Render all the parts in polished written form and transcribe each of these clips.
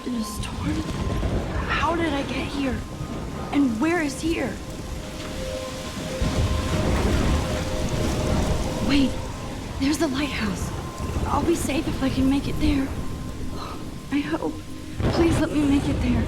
In a storm? How did I get here? And where is here? Wait, there's the lighthouse. I'll be safe if I can make it there. I hope. Please let me make it there.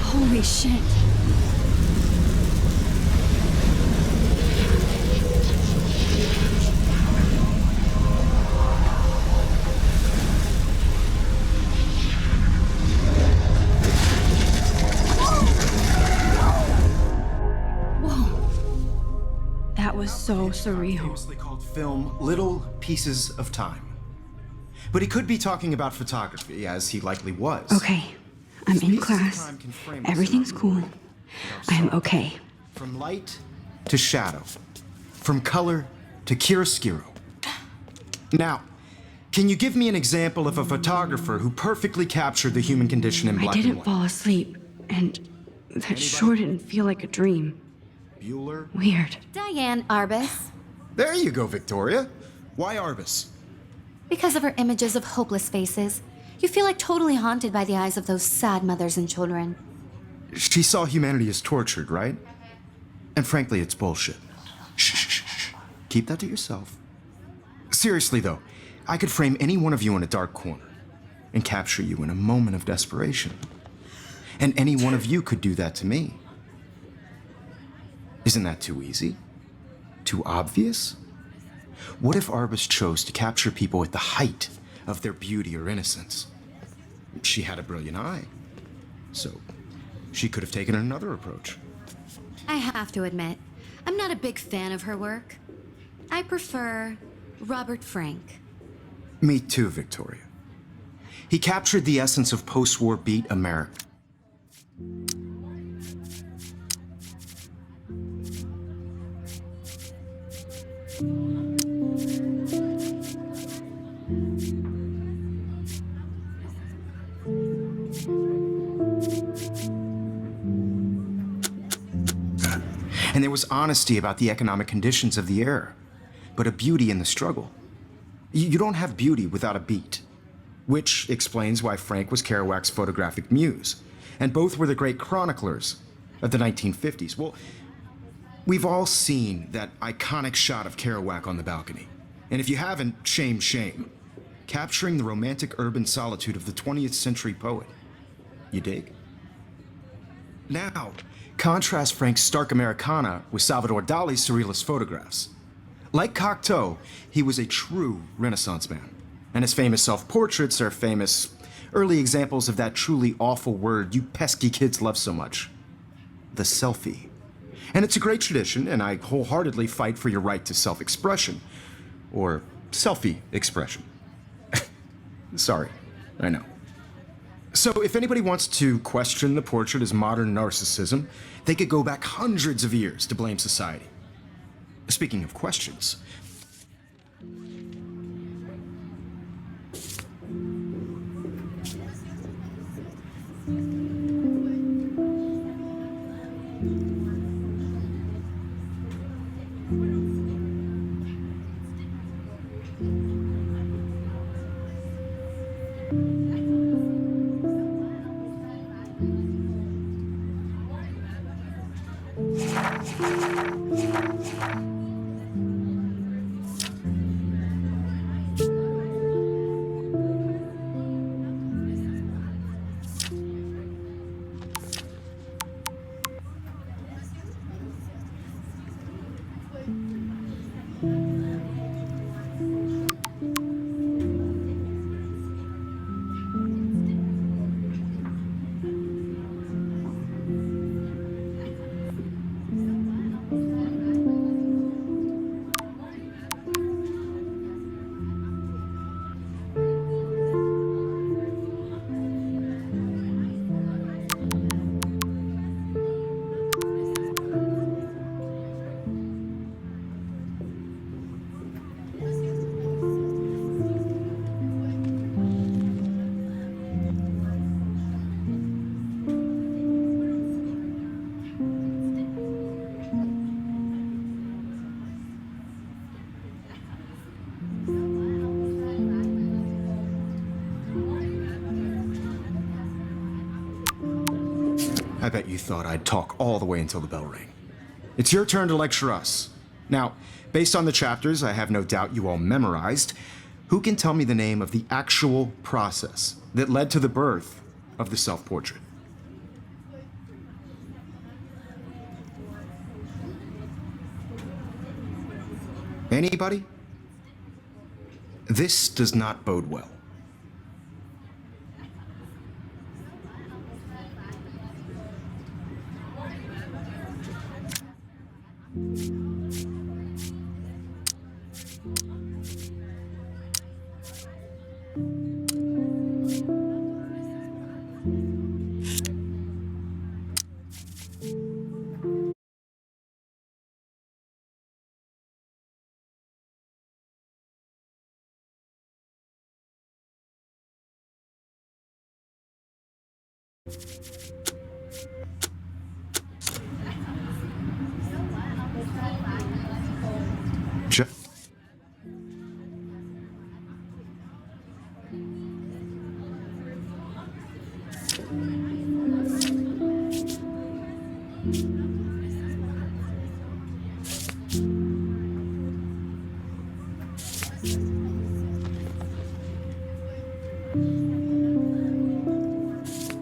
Holy shit. Whoa. That was so surreal. Famously called film Little Pieces of Time. But he could be talking about photography, as he likely was. Okay. I'm in class. Everything's cool. I am okay. From light to shadow. From color to chiaroscuro. Now, can you give me an example of a photographer who perfectly captured the human condition in black and I didn't white? fall asleep, and that sure didn't feel like a dream. Bueller? Weird. Diane Arbus. There you go, Victoria. Why Arbus? Because of her images of hopeless faces, you feel like totally haunted by the eyes of those sad mothers and children. She saw humanity as tortured, right? And frankly, it's bullshit. Shh, shh, shh. Keep that to yourself. Seriously, though, I could frame any one of you in a dark corner and capture you in a moment of desperation. And any one of you could do that to me. Isn't that too easy? Too obvious? What if Arbus chose to capture people at the height of their beauty or innocence? She had a brilliant eye, so she could have taken another approach. I have to admit, I'm not a big fan of her work. I prefer Robert Frank. Me too, Victoria. He captured the essence of post-war beat America. And there was honesty about the economic conditions of the era, but a beauty in the struggle. You don't have beauty without a beat, which explains why Frank was Kerouac's photographic muse, and both were the great chroniclers of the 1950s. Well, we've all seen that iconic shot of Kerouac on the balcony, and if you haven't, shame, shame. Capturing the romantic urban solitude of the 20th century poet. You dig? Now, contrast Frank's stark Americana with Salvador Dali's surrealist photographs. Like Cocteau, he was a true Renaissance man, and his famous self-portraits are famous early examples of that truly awful word you pesky kids love so much, the selfie. And it's a great tradition, and I wholeheartedly fight for your right to self-expression, or selfie expression. Sorry, I know. So if anybody wants to question the portrait as modern narcissism, they could go back hundreds of years to blame society. Speaking of questions, I bet you thought I'd talk all the way until the bell rang. It's your turn to lecture us. Now, based on the chapters I have no doubt you all memorized, who can tell me the name of the actual process that led to the birth of the self-portrait? Anybody? This does not bode well.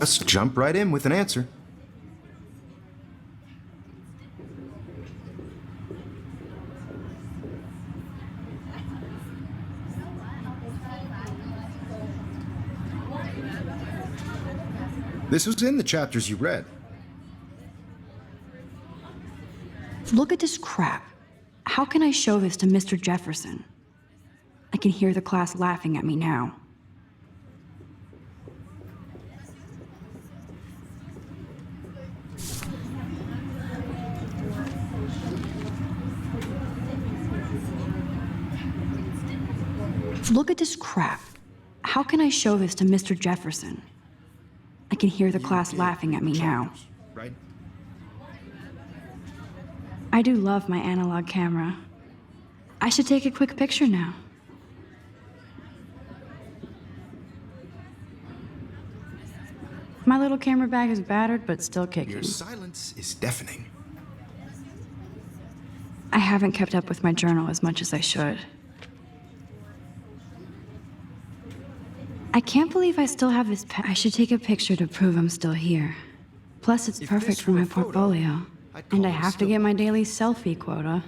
Just jump right in with an answer. This was in the chapters you read. Look at this crap. How can I show this to Mr. Jefferson? I can hear the class laughing at me now. Look at this crap. How can I show this to Mr. Jefferson? I can hear the class laughing at me now. Right? I do love my analog camera. I should take a quick picture now. My little camera bag is battered, but still kicking. Your silence is deafening. I haven't kept up with my journal as much as I should. I can't believe I still have this pen. I should take a picture to prove I'm still here. Plus, it's perfect for my portfolio. And I have to get my daily selfie quota.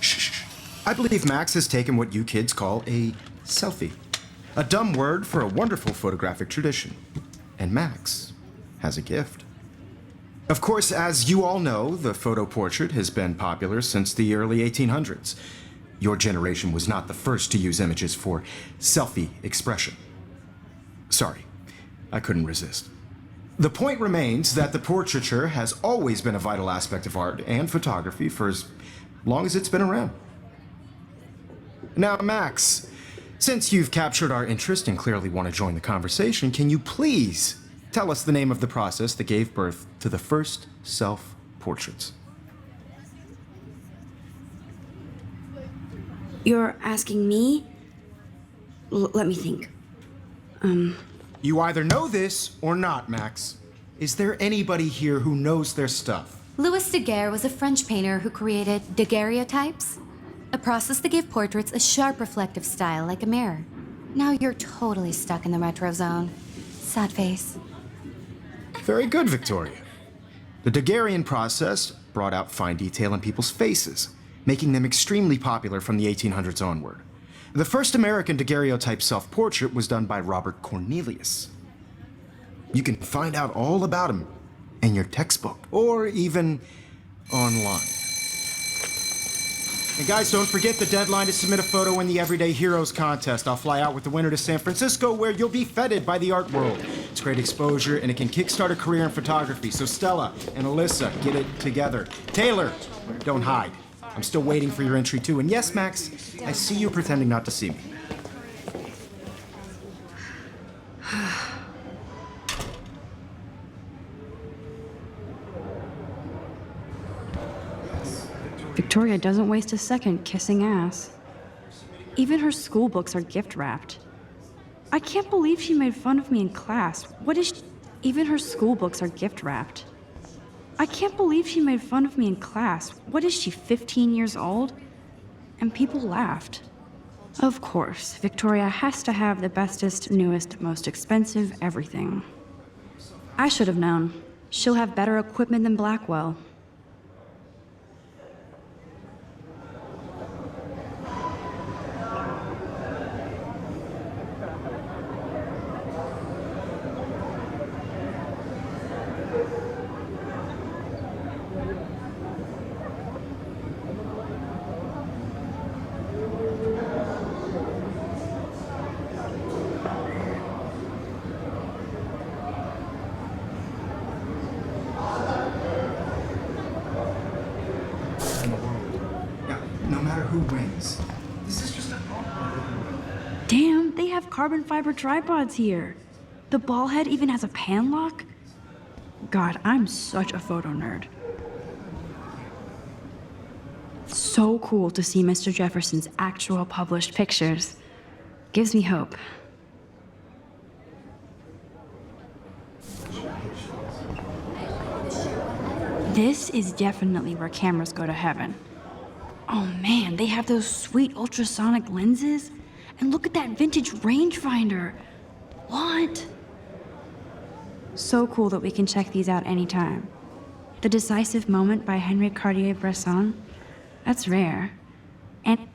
Shh. I believe Max has taken what you kids call a selfie. A dumb word for a wonderful photographic tradition. And Max has a gift. Of course, as you all know, the photo portrait has been popular since the early 1800s. Your generation was not the first to use images for selfie expression. Sorry, I couldn't resist. The point remains that the portraiture has always been a vital aspect of art and photography for as long as it's been around. Now, Max, since you've captured our interest and clearly want to join the conversation, can you please tell us the name of the process that gave birth to the first self-portraits? You're asking me? Let me think. You either know this or not, Max. Is there anybody here who knows their stuff? Louis Daguerre was a French painter who created daguerreotypes, a process that gave portraits a sharp reflective style like a mirror. Now you're totally stuck in the retro zone. Sad face. Very good, Victoria. The Daguerrean process brought out fine detail in people's faces, making them extremely popular from the 1800s onward. The first American daguerreotype self-portrait was done by Robert Cornelius. You can find out all about him in your textbook, or even online. And guys, don't forget the deadline to submit a photo in the Everyday Heroes contest. I'll fly out with the winner to San Francisco, where you'll be feted by the art world. It's great exposure, and it can kickstart a career in photography. So Stella and Alyssa, get it together. Taylor, don't hide. I'm still waiting for your entry, too. And yes, Max, I see you pretending not to see me. Victoria. Victoria doesn't waste a second kissing ass. Even her school books are gift-wrapped. I can't believe she made fun of me in class. What is she? Even her school books are gift-wrapped. I can't believe she made fun of me in class. What is she, 15 years old? And people laughed. Of course, Victoria has to have the bestest, newest, most expensive everything. I should have known. She'll have better equipment than Blackwell. No matter who wins, this is just a Damn, they have carbon fiber tripods here. The ball head even has a pan lock? God, I'm such a photo nerd. So cool to see Mr. Jefferson's actual published pictures. Gives me hope. This is definitely where cameras go to heaven. Oh man, they have those sweet ultrasonic lenses. And look at that vintage rangefinder. What? So cool that we can check these out anytime. The Decisive Moment by Henry Cartier-Bresson. That's rare. And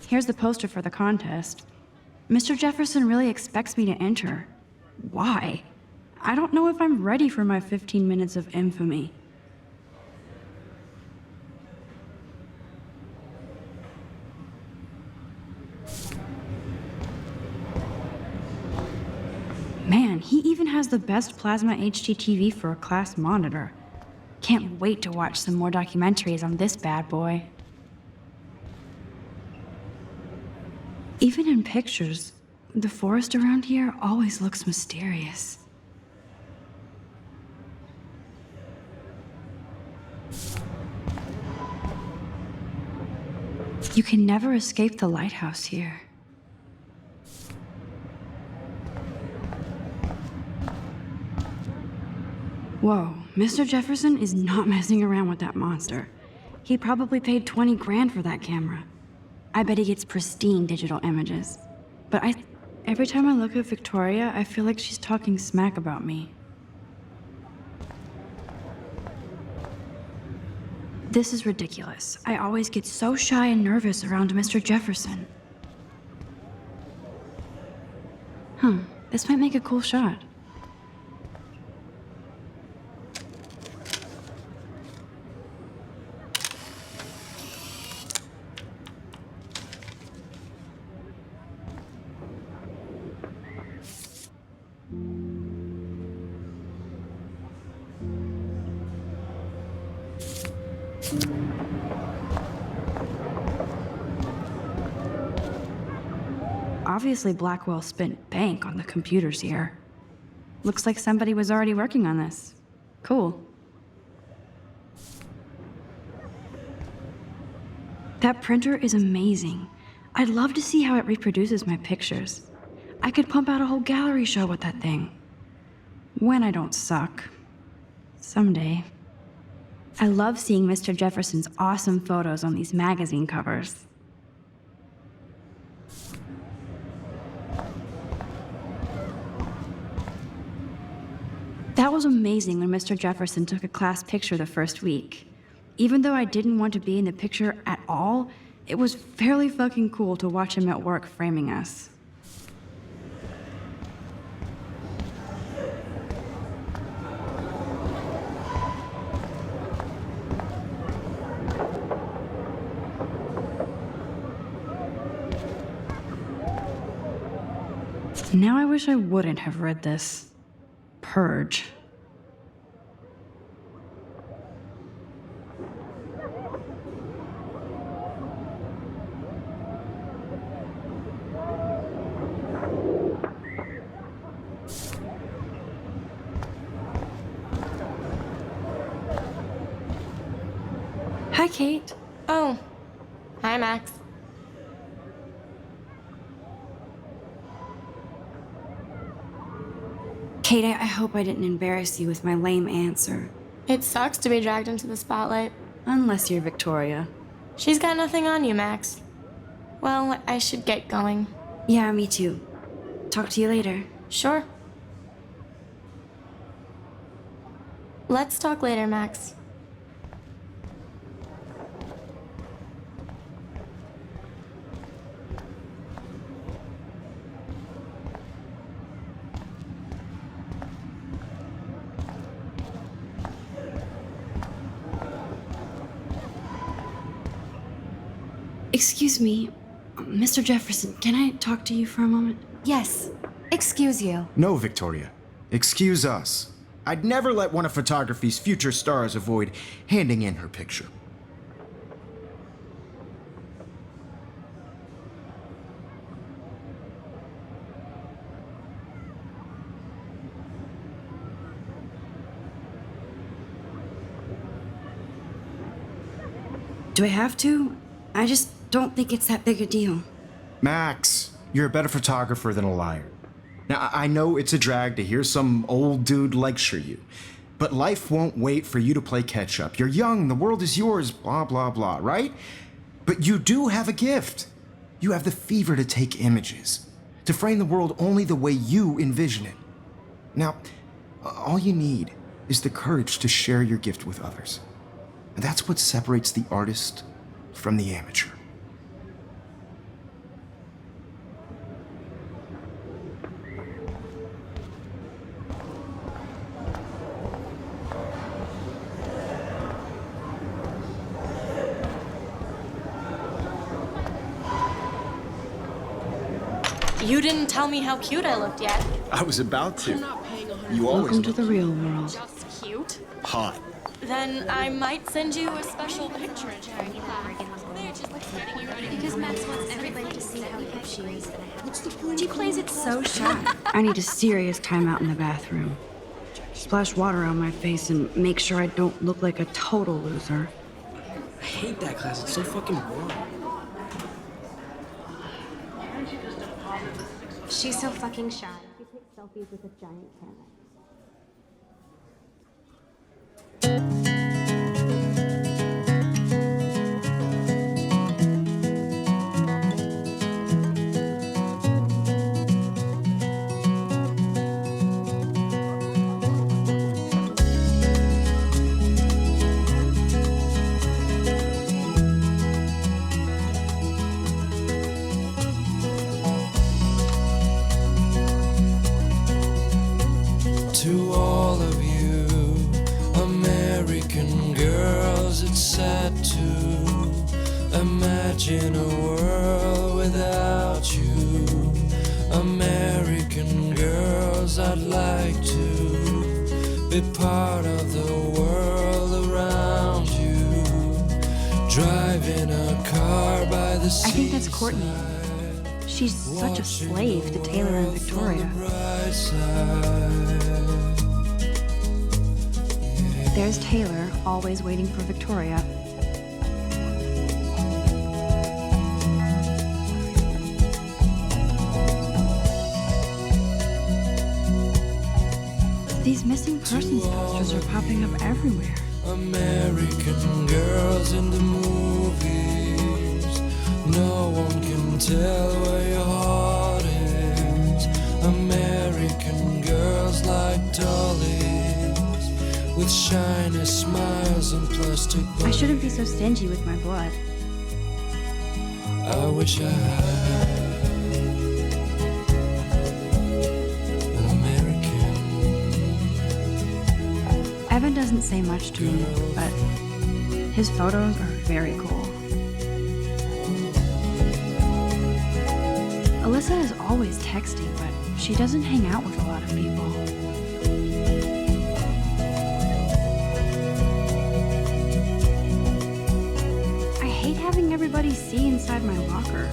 here's the poster for the contest. Mr. Jefferson really expects me to enter. Why? I don't know if I'm ready for my 15 minutes of infamy. Man, he even has the best plasma HDTV for a class monitor. Can't wait to watch some more documentaries on this bad boy. Even in pictures, the forest around here always looks mysterious. You can never escape the lighthouse here. Whoa, Mr. Jefferson is not messing around with that monster. He probably paid 20 grand for that camera. I bet he gets pristine digital images. But every time I look at Victoria, I feel like she's talking smack about me. This is ridiculous. I always get so shy and nervous around Mr. Jefferson. This might make a cool shot. Obviously, Blackwell spent bank on the computers here. Looks like somebody was already working on this. Cool. That printer is amazing. I'd love to see how it reproduces my pictures. I could pump out a whole gallery show with that thing. When I don't suck. Someday. I love seeing Mr. Jefferson's awesome photos on these magazine covers. That was amazing when Mr. Jefferson took a class picture the first week. Even though I didn't want to be in the picture at all, it was fairly fucking cool to watch him at work framing us. Now I wish I wouldn't have read this. Purge. Hi, Kate. Oh, hi, Max. Kate, I hope I didn't embarrass you with my lame answer. It sucks to be dragged into the spotlight. Unless you're Victoria. She's got nothing on you, Max. Well, I should get going. Yeah, me too. Talk to you later. Sure. Let's talk later, Max. Excuse me, Mr. Jefferson, can I talk to you for a moment? Yes. Excuse you. No, Victoria. Excuse us. I'd never let one of photography's future stars avoid handing in her picture. Do I have to? I just don't think it's that big a deal. Max, you're a better photographer than a liar. Now, I know it's a drag to hear some old dude lecture you, but life won't wait for you to play catch up. You're young, the world is yours, blah, blah, blah, right? But you do have a gift. You have the fever to take images, to frame the world only the way you envision it. Now, all you need is the courage to share your gift with others. And that's what separates the artist from the amateur. You didn't tell me how cute I looked yet. I was about to. You always Welcome to the real world. Just cute? hot. Then I might send you a special picture. Because Max wants everybody to see how hip she is. She plays it so shy. I need a serious timeout in the bathroom. Splash water on my face and make sure I don't look like a total loser. I hate that class. It's so fucking boring. She's so fucking shy. She takes selfies with a giant camera. To all of you American girls, it's sad to imagine a world without you. American girls, I'd like to be part of the world around you. Driving a car by the sea. I think that's Courtney. She's such a slave to Taylor and Victoria. There's Taylor, always waiting for Victoria. These missing persons posters are popping up everywhere. American girls in the movies. No one can tell where your heart is. American girls like dollies with shiny smiles and plastic I bodies. shouldn't be so stingy with my blood. I wish I had an American. Evan doesn't say much to me, but his photos are very cool. Alyssa is always texting, but she doesn't hang out with a lot of people. I hate having everybody see inside my locker.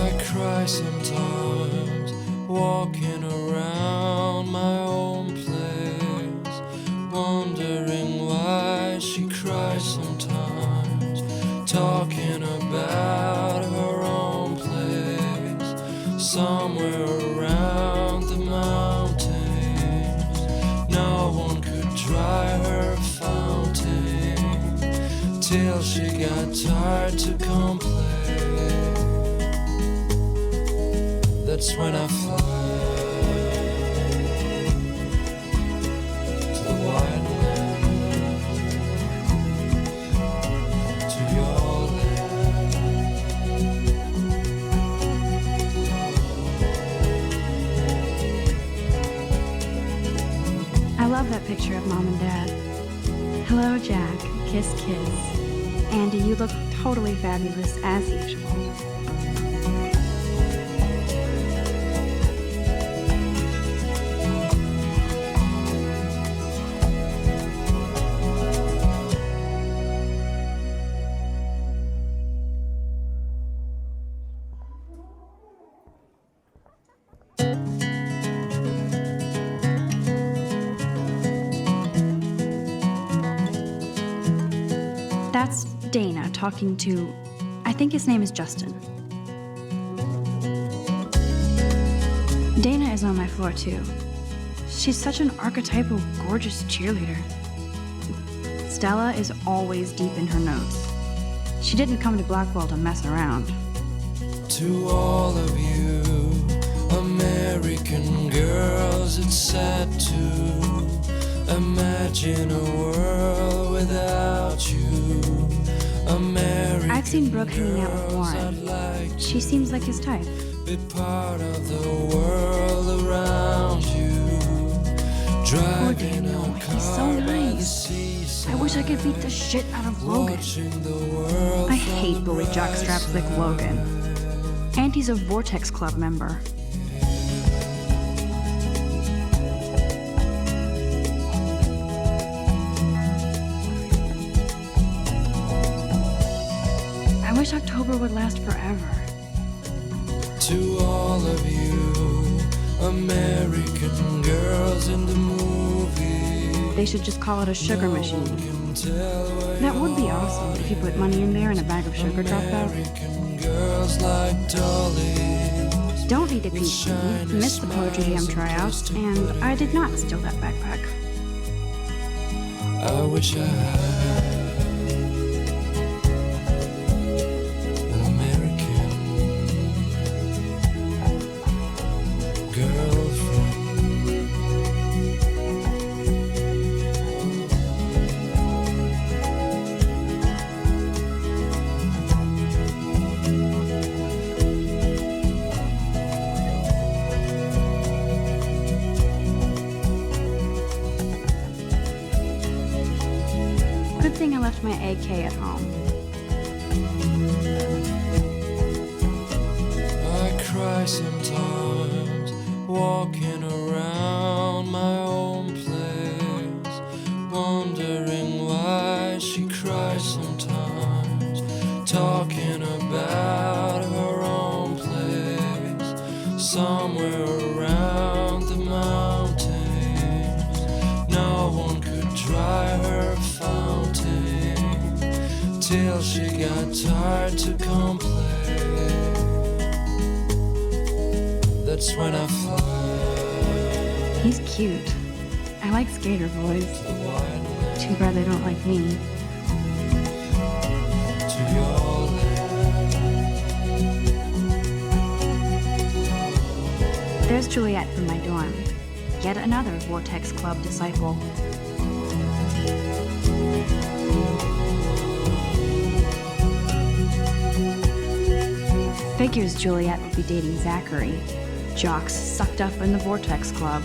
I cry sometimes walking around my own place. sometimes, talking about her own place, somewhere around the mountains. No one could dry her fountain till she got tired to complain. That's when I fly to the white land, to your land. I love that picture of Mom and Dad. Hello, Jack. Kiss, kiss. Andy, you look totally fabulous as usual. That's Dana talking to, I think his name is Justin. Dana is on my floor too. She's such an archetypal, gorgeous cheerleader. Stella is always deep in her notes. She didn't come to Blackwell to mess around. To all of you American girls, it's sad to imagine a world without you. American I've seen Brooke hanging out with girls, Warren. I'd like She seems like his type. be part of the world around you. Driving Daniel, a he's car so by the nice. seaside, I wish I could beat the shit out of Logan. watching the world I hate bully from jockstraps like Logan. And he's a Vortex Club member. I wish October would last forever. To all of you American girls in the movie, They should just call it a sugar machine. can tell where That would be awesome if you put money in there and a bag of sugar dropped out. American girls like dollies. Don't need a PC, missed the Poetry Jam tryouts, and I did not steal that backpack. I wish I had an American girlfriend. Good thing I left my AK at home. I cry sometimes, walking around my own place, wondering why she cries sometimes, talking about her own place, somewhere around the mountains. No one could dry her fountain till she got tired to complain. That's when I fly He's cute. I like skater boys. to the white land, Too bad they don't like me. to your land. There's Juliet from my dorm. Yet another Vortex Club disciple. Figures Juliet would be dating Zachary. Jocks sucked up in the Vortex Club.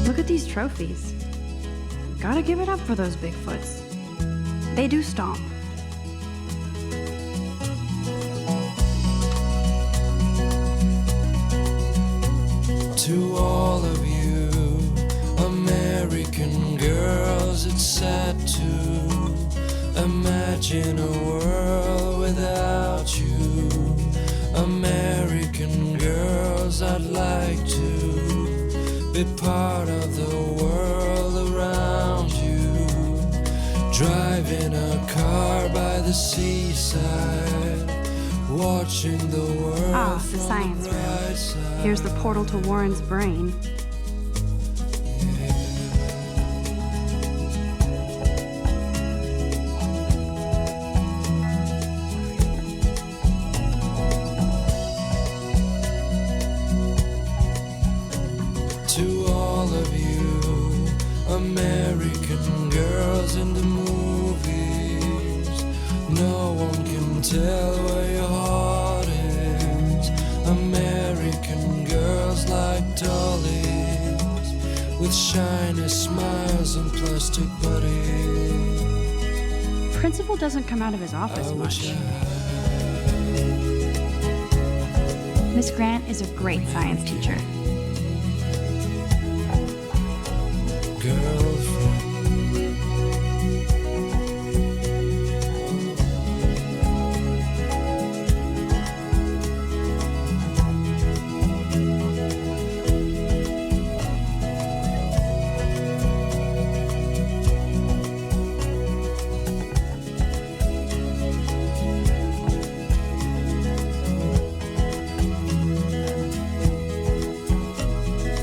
Look at these trophies. Gotta give it up for those Bigfoots. They do stomp. Imagine a world without you. American girls, I'd like to be part of the world around you. Driving a car by the seaside, watching the world. Ah, the science room. Here's the portal to Warren's brain. To all of you, American girls in the movies, no one can tell where your heart is. American girls like dollies, with shiny smiles and plastic bodies. Principal doesn't come out of his office much. Miss Grant is a great science teacher. Girlfriend,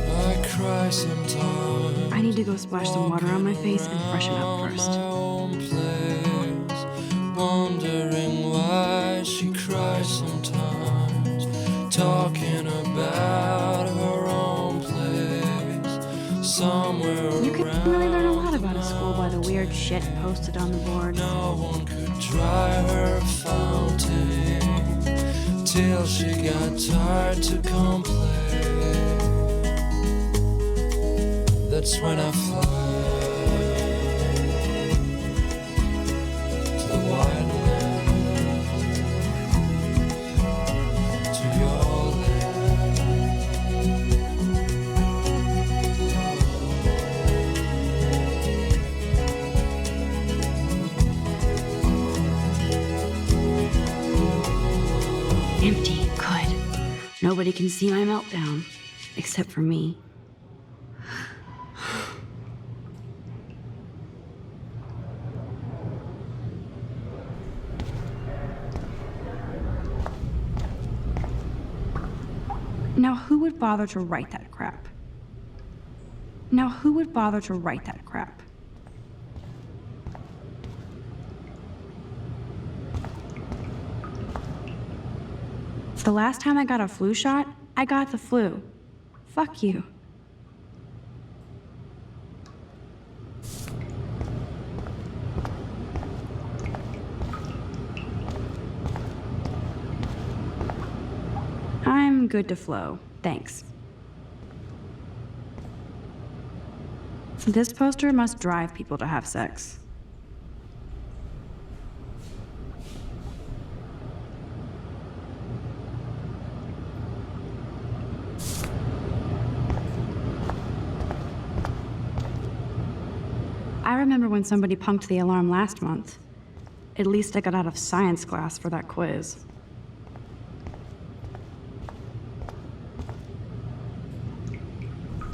I cry sometimes. I need to go splash some water on my face and freshen up first. My own place, wondering why she cries sometimes, talking about her own place, somewhere You can around. really learn a lot about a school by the weird shit posted on the board. No one could dry her fountain till she got tired to complain. That's when I fly to the wide land, to your land. Empty, good. Nobody can see my meltdown, except for me. Now, who would bother to write that crap? Now, who would bother to write that crap? The last time I got a flu shot, I got the flu. Fuck you. I'm good to flow, thanks. This poster must drive people to have sex. I remember when somebody punked the alarm last month. At least I got out of science class for that quiz.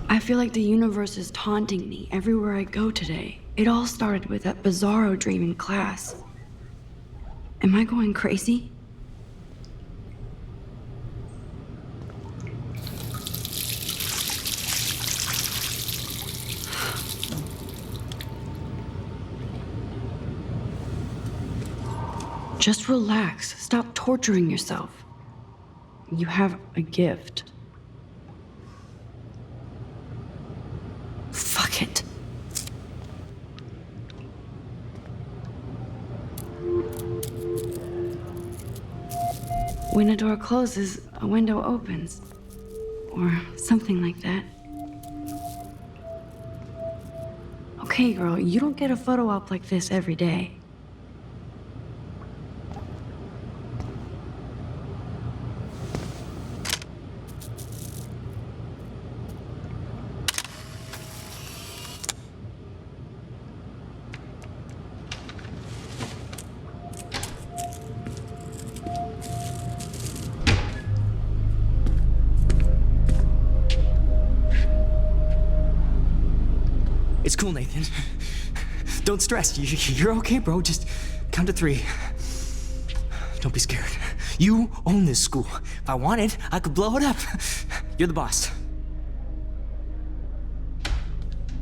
I feel like the universe is taunting me everywhere I go today. It all started with that bizarro dream in class. Am I going crazy? Just relax. Stop torturing yourself. You have a gift. Fuck it. When a door closes, a window opens. Or something like that. Okay, girl, you don't get a photo op like this every day. cool, Nathan. Don't stress. You're okay, bro. Just count to 3. Don't be scared. You own this school. If I wanted, I could blow it up. You're the boss.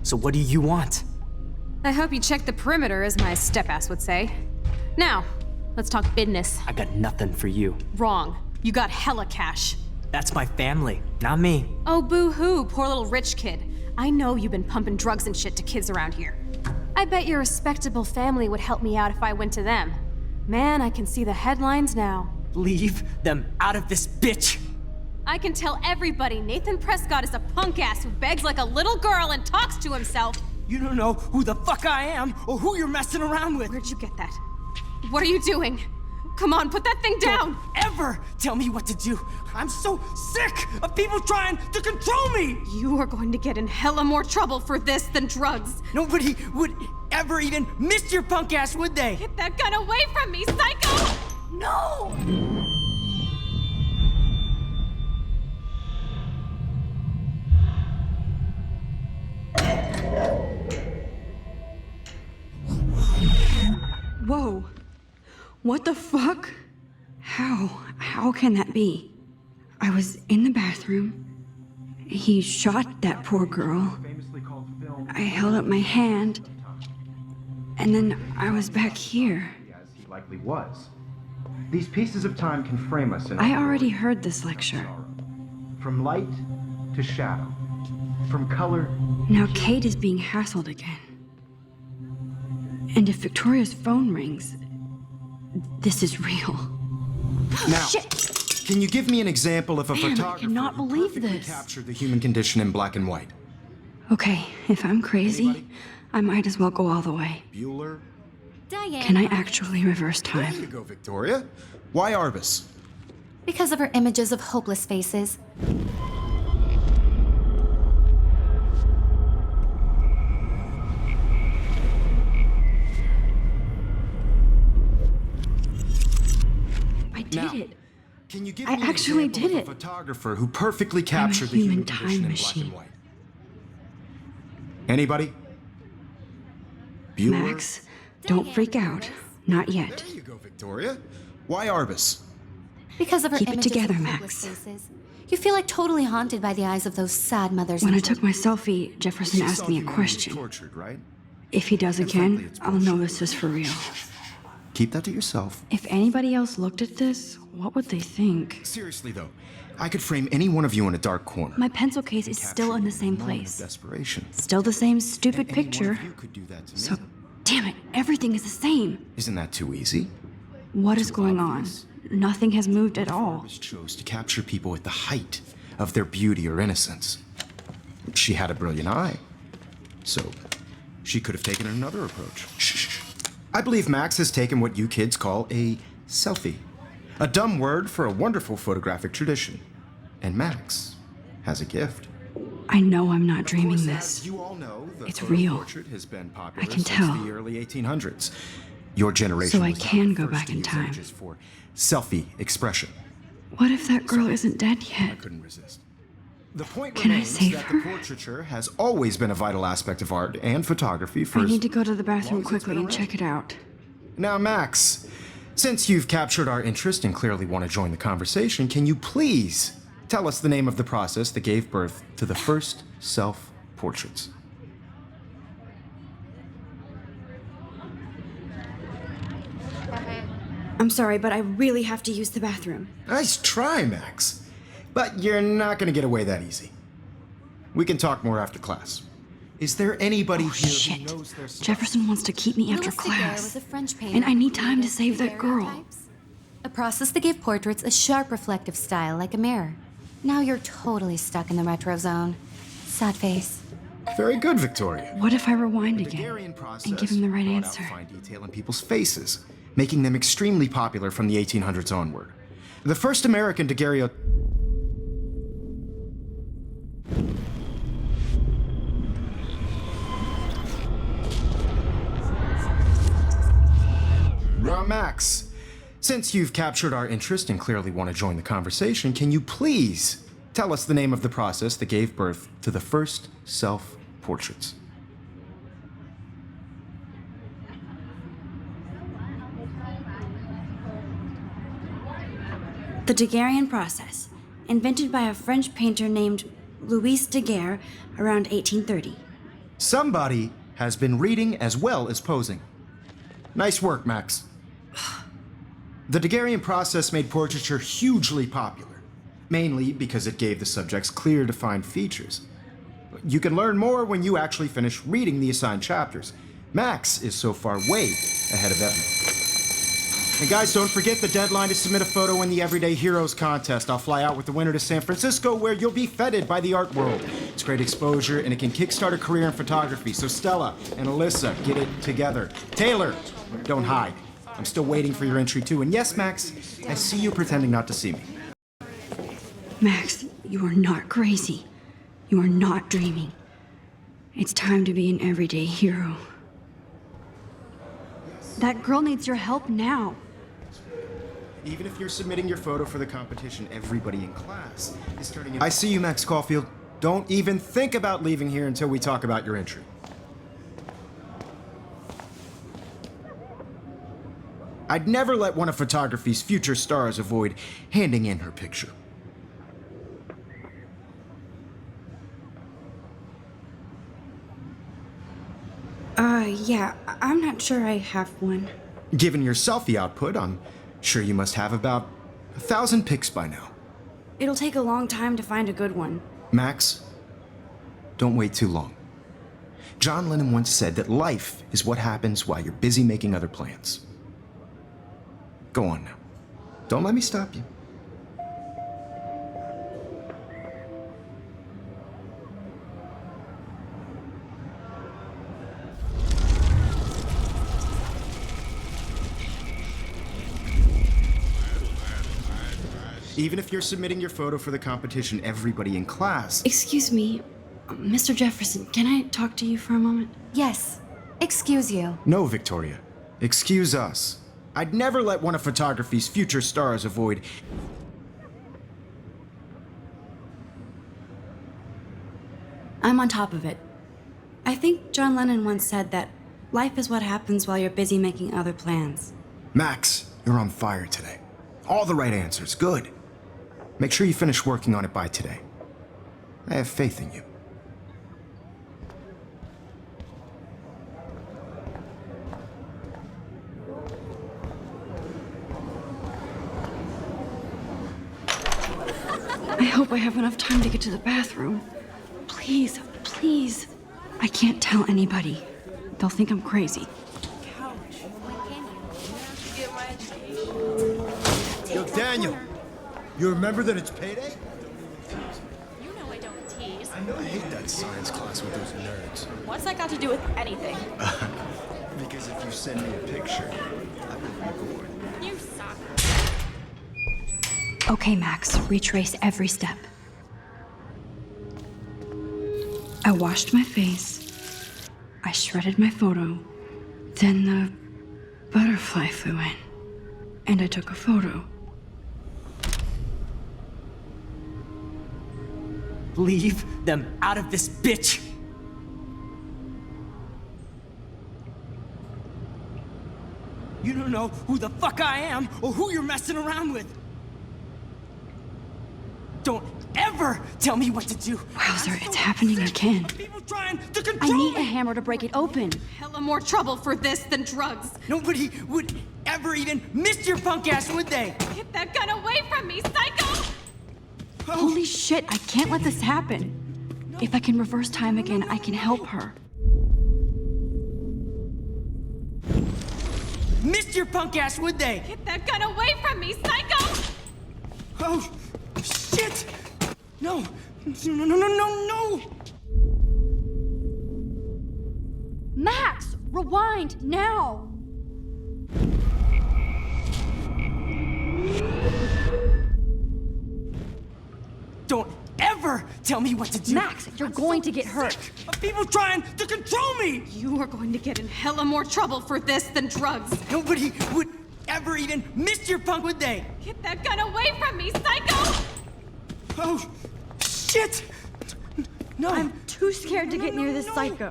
So what do you want? I hope you checked the perimeter, as my step-ass would say. Now, let's talk business. I got nothing for you. Wrong. You got hella cash. That's my family, not me. Oh, boo-hoo, poor little rich kid. I know you've been pumping drugs and shit to kids around here. I bet your respectable family would help me out if I went to them. Man, I can see the headlines now. Leave them out of this bitch! I can tell everybody Nathan Prescott is a punk ass who begs like a little girl and talks to himself. You don't know who the fuck I am or who you're messing around with. Where'd you get that? What are you doing? Come on, put that thing down! Don't ever tell me what to do. I'm so sick of people trying to control me! You are going to get in hella more trouble for this than drugs. Nobody would ever even miss your punk ass, would they? Get that gun away from me, psycho! No! Whoa. What the fuck? How can that be? I was in the bathroom. He shot that poor girl. I held up my hand. And then I was back here. As he likely was. These pieces of time can frame us in I already heard this lecture. From light to shadow. From color. Now Kate is being hassled again. And if Victoria's phone rings, this is real. Now, Shit! can you give me an example of a Man, I photographer cannot who believe perfectly this. captured the human condition in black and white? Okay, if I'm crazy, Anybody? I might as well go all the way. Bueller? Diane. Can I actually reverse There you time? go, Victoria. Why Arbus? Because of her images of hopeless faces. I did Now, it. Can you give I me an actually example did of it. a photographer who perfectly captured the human human time condition in black machine. and white? Anybody? Bueller? Max, don't freak out. Not yet. There you go, Victoria. Why Arbus? Because of her Keep it images together, of Max. hopeless faces. You feel like totally haunted by the eyes of those sad mothers. When I and took my selfie, Jefferson She asked saw me a you being question. Tortured, right? If he does And frankly, again, it's I'll know bullshit. this is for real. Keep that to yourself. If anybody else looked at this, what would they think? Seriously, though, I could frame any one of you in a dark corner. My pencil case is still in the same Moment of place. Desperation. Still the same stupid Any one picture. of you could do that to me. So, damn it, everything is the same. Isn't that too easy? What is going on? Nothing has moved at all. Arbus chose to capture people at the height of their beauty or innocence. She had a brilliant eye, so she could have taken another approach. Shh. I believe Max has taken what you kids call a selfie. A dumb word for a wonderful photographic tradition. And Max has a gift. I know I'm not Of dreaming course, this. as you all know, the It's photo real. portrait has been popular I can since tell. the early 1800s. Your generation So I was not can the go first back to in use time. images for selfie expression. What if that girl isn't dead I yet? couldn't resist. The point Can I remains save that her? the portraiture has always been a vital aspect of art and photography for I as need to go to the bathroom long as it's quickly been and check it out. Now, Max, since you've captured our interest and clearly want to join the conversation, can you please tell us the name of the process that gave birth to the first self-portraits? I'm sorry, but I really have to use the bathroom. Nice try, Max. But you're not going to get away that easy. We can talk more after class. Is there anybody Oh, here shit. who knows their stuff? Jefferson wants to keep me after Louis Daguerre class. was a French painter And I need who time to created save that girl. daguerreotypes, a process that gave portraits a sharp reflective style like a mirror. Now you're totally stuck in the retro zone. Sad face. Very good, Victoria. What if I rewind The again Daguerrean process and give him the right brought out answer? fine detail in people's faces, making them extremely popular from the 1800s onward. The first American daguerreotype. Now, Max, since you've captured our interest and clearly want to join the conversation, can you please tell us the name of the process that gave birth to the first self-portraits? The Daguerrean process, invented by a French painter named Louis Daguerre around 1830. Somebody has been reading as well as posing. Nice work, Max. The Daguerrean process made portraiture hugely popular, mainly because it gave the subjects clear, defined features. You can learn more when you actually finish reading the assigned chapters. Max is so far way ahead of everyone. And guys, don't forget the deadline to submit a photo in the Everyday Heroes contest. I'll fly out with the winner to San Francisco, where you'll be feted by the art world. It's great exposure, and it can kickstart a career in photography. So Stella and Alyssa, get it together. Taylor, don't hide. I'm still waiting for your entry too. And yes, Max, I see you pretending not to see me. Max, you are not crazy. You are not dreaming. It's time to be an everyday hero. That girl needs your help now. Even if you're submitting your photo for the competition, everybody in class is turning in. I see you, Max Caulfield. Don't even think about leaving here until we talk about your entry. I'd never let one of photography's future stars avoid handing in her picture. Yeah, I'm not sure I have one. Given your selfie output, I'm sure you must have about 1,000 pics by now. It'll take a long time to find a good one. Max, don't wait too long. John Lennon once said that life is what happens while you're busy making other plans. Go on now. Don't let me stop you. Even if you're submitting your photo for the competition, everybody in class... Excuse me, Mr. Jefferson, can I talk to you for a moment? Yes. Excuse you. No, Victoria. Excuse us. I'd never let one of photography's future stars avoid... I'm on top of it. I think John Lennon once said that life is what happens while you're busy making other plans. Max, you're on fire today. All the right answers. Good. Make sure you finish working on it by today. I have faith in you. I hope I have enough time to get to the bathroom. Please, please. I can't tell anybody. They'll think I'm crazy. Yo, Daniel, you remember that it's payday? You know I don't tease. I know I hate that science class with those nerds. What's that got to do with anything? Because if you send me a picture, I will be bored. You suck. Okay, Max, retrace every step. I washed my face. I shredded my photo. Then the butterfly flew in. And I took a photo. Leave them out of this bitch! You don't know who the fuck I am or who you're messing around with! Don't ever tell me what to do! Wowzer, it's happening again. People trying to I control need a me! hammer to break it open. Hella more trouble for this than drugs. Nobody would ever even miss your punk ass, would they? Get that gun away from me, psycho! Holy shit, I can't let this happen. If I can reverse time again, I can help her. Missed your punk ass, would they? Get that gun away from me, psycho! Oh, shit! No, no, no, no, no, no! Max, rewind now! Don't ever tell me what to do! Max, you're going to get hurt. Sick of people trying to control me! You are going to get in hella more trouble for this than drugs. Nobody would ever even miss your punk, would they? Get that gun away from me, psycho! Oh, shit! No. I'm too scared to get near this psycho.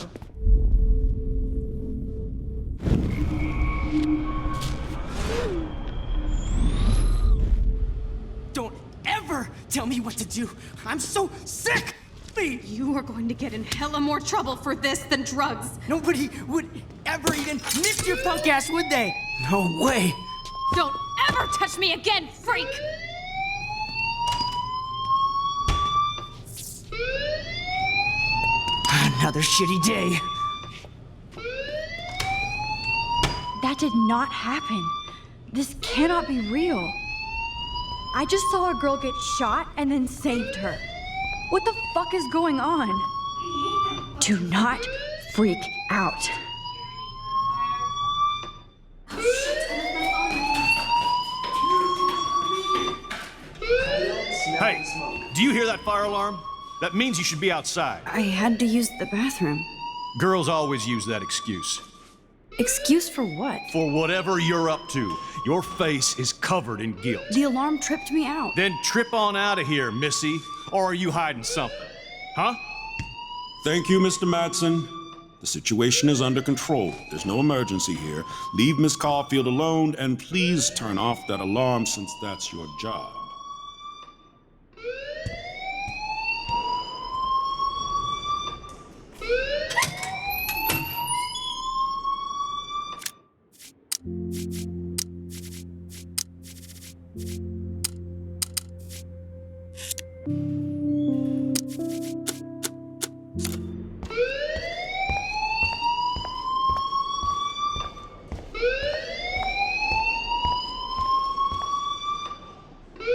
ever tell me what to do. I'm so sick. You are going to get in hella more trouble for this than drugs. Nobody would ever even nip your punk ass, would they? No way. Don't ever touch me again, freak! Another shitty day. That did not happen. This cannot be real. I just saw a girl get shot and then saved her. What the fuck is going on? Do not freak out. Hey, do you hear that fire alarm? That means you should be outside. I had to use the bathroom. Girls always use that excuse. Excuse for what? For whatever you're up to, your face is covered in guilt. The alarm tripped me out. Then trip on out of here, Missy. Or are you hiding something? Huh? Thank you, Mr. Madsen. The situation is under control. There's no emergency here. Leave Miss Caulfield alone, and please turn off that alarm since that's your job.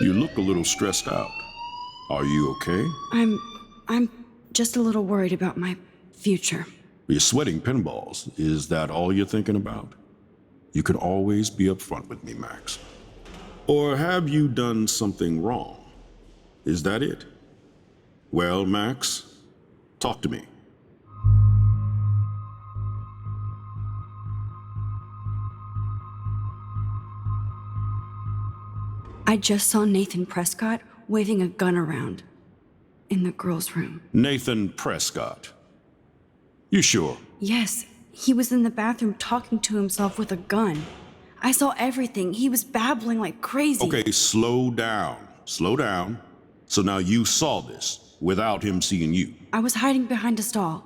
You look a little stressed out. Are you okay? I'm just a little worried about my future. You're sweating pinballs. Is that all you're thinking about? You can always be upfront with me, Max. Or have you done something wrong? Is that it? Well, Max, talk to me. I just saw Nathan Prescott waving a gun around in the girls' room. Nathan Prescott. You sure? Yes, he was in the bathroom talking to himself with a gun. I saw everything. He was babbling like crazy. Okay, slow down. Slow down. So now you saw this without him seeing you. I was hiding behind a stall.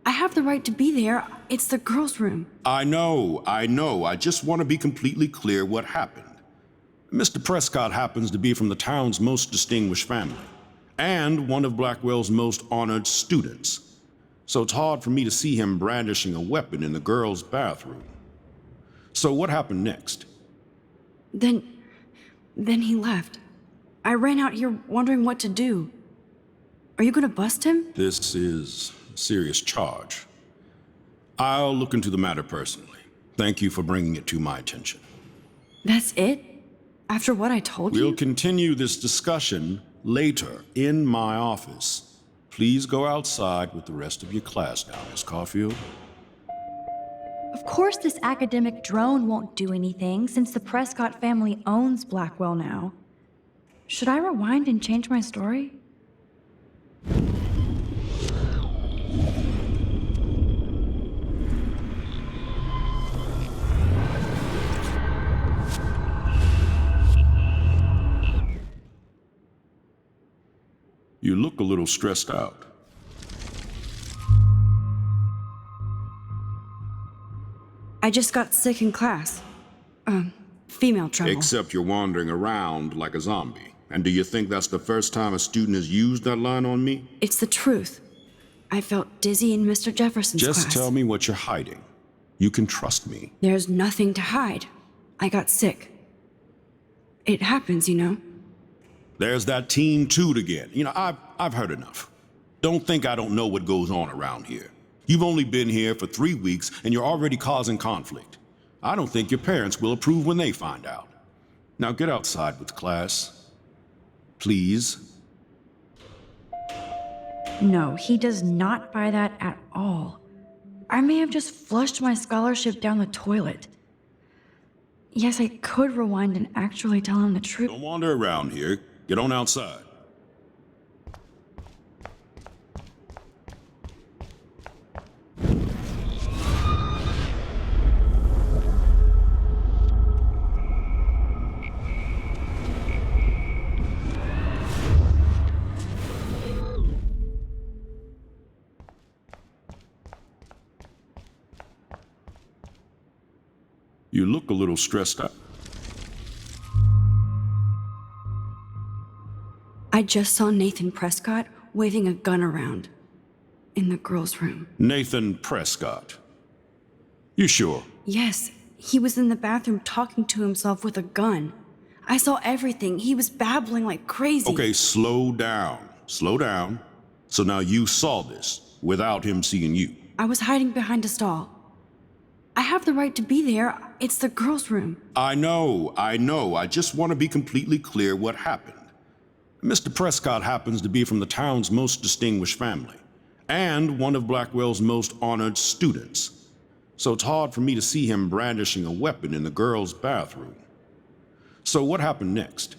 I have the right to be there. It's the girls' room. I know. I just want to be completely clear what happened. Mr. Prescott happens to be from the town's most distinguished family, and one of Blackwell's most honored students. So it's hard for me to see him brandishing a weapon in the girls' bathroom. So what happened next? Then he left. I ran out here wondering what to do. Are you gonna bust him? This is a serious charge. I'll look into the matter personally. Thank you for bringing it to my attention. That's it? After what I told you? We'll continue this discussion later in my office. Please go outside with the rest of your class now, Miss Caulfield. Of course this academic drone won't do anything since the Prescott family owns Blackwell now. Should I rewind and change my story? You look a little stressed out. I just got sick in class. Female trouble. Except you're wandering around like a zombie. And do you think that's the first time a student has used that line on me? It's the truth. I felt dizzy in Mr. Jefferson's class. Just tell me what you're hiding. You can trust me. There's nothing to hide. I got sick. It happens, you know. There's that Team Toot again. You know, I've heard enough. Don't think I don't know what goes on around here. You've only been here for 3 weeks and you're already causing conflict. I don't think your parents will approve when they find out. Now get outside with class. Please. No, he does not buy that at all. I may have just flushed my scholarship down the toilet. Yes, I could rewind and actually tell him the truth. Don't wander around here. Get on outside. You look a little stressed out. I just saw Nathan Prescott waving a gun around in the girls' room. Nathan Prescott. You sure? Yes, he was in the bathroom talking to himself with a gun. I saw everything. He was babbling like crazy. Okay, slow down. Slow down. So now you saw this without him seeing you. I was hiding behind a stall. I have the right to be there. It's the girls' room. I know. I just want to be completely clear what happened. Mr. Prescott happens to be from the town's most distinguished family, and one of Blackwell's most honored students. So it's hard for me to see him brandishing a weapon in the girls' bathroom. So what happened next?